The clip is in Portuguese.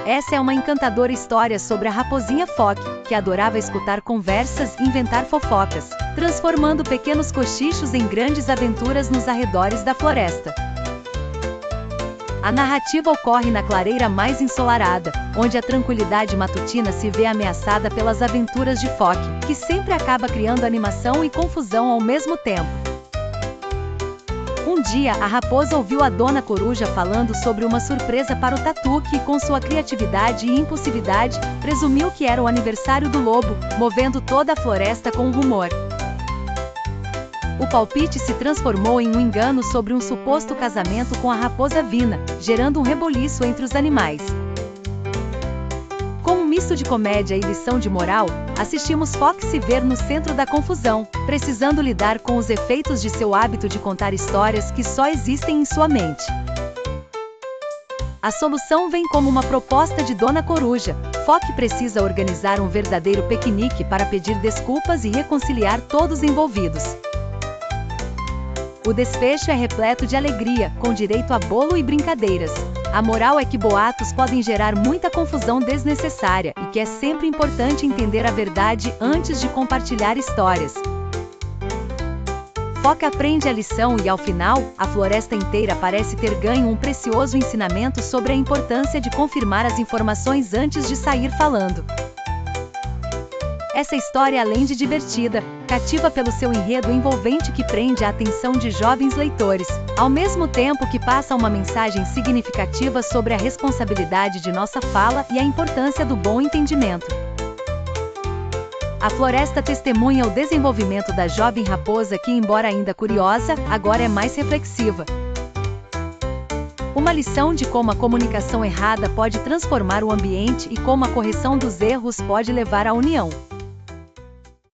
Essa é uma encantadora história sobre a raposinha Foque, que adorava escutar conversas e inventar fofocas, transformando pequenos cochichos em grandes aventuras nos arredores da floresta. A narrativa ocorre na clareira mais ensolarada, onde a tranquilidade matutina se vê ameaçada pelas aventuras de Foque, que sempre acaba criando animação e confusão ao mesmo tempo. Um dia, a raposa ouviu a Dona Coruja falando sobre uma surpresa para o Tatu que, com sua criatividade e impulsividade, presumiu que era o aniversário do lobo, movendo toda a floresta com um rumor. O palpite se transformou em um engano sobre um suposto casamento com a raposa Vina, gerando um reboliço entre os animais. Com um misto de comédia e lição de moral, assistimos Foque se ver no centro da confusão, precisando lidar com os efeitos de seu hábito de contar histórias que só existem em sua mente. A solução vem como uma proposta de Dona Coruja. Foque precisa organizar um verdadeiro piquenique para pedir desculpas e reconciliar todos envolvidos. O desfecho é repleto de alegria, com direito a bolo e brincadeiras. A moral é que boatos podem gerar muita confusão desnecessária e que é sempre importante entender a verdade antes de compartilhar histórias. Foque aprende a lição e, ao final, a floresta inteira parece ter ganho um precioso ensinamento sobre a importância de confirmar as informações antes de sair falando. Essa história, além de divertida, cativa pelo seu enredo envolvente que prende a atenção de jovens leitores, ao mesmo tempo que passa uma mensagem significativa sobre a responsabilidade de nossa fala e a importância do bom entendimento. A floresta testemunha o desenvolvimento da jovem raposa que, embora ainda curiosa, agora é mais reflexiva. Uma lição de como a comunicação errada pode transformar o ambiente e como a correção dos erros pode levar à união.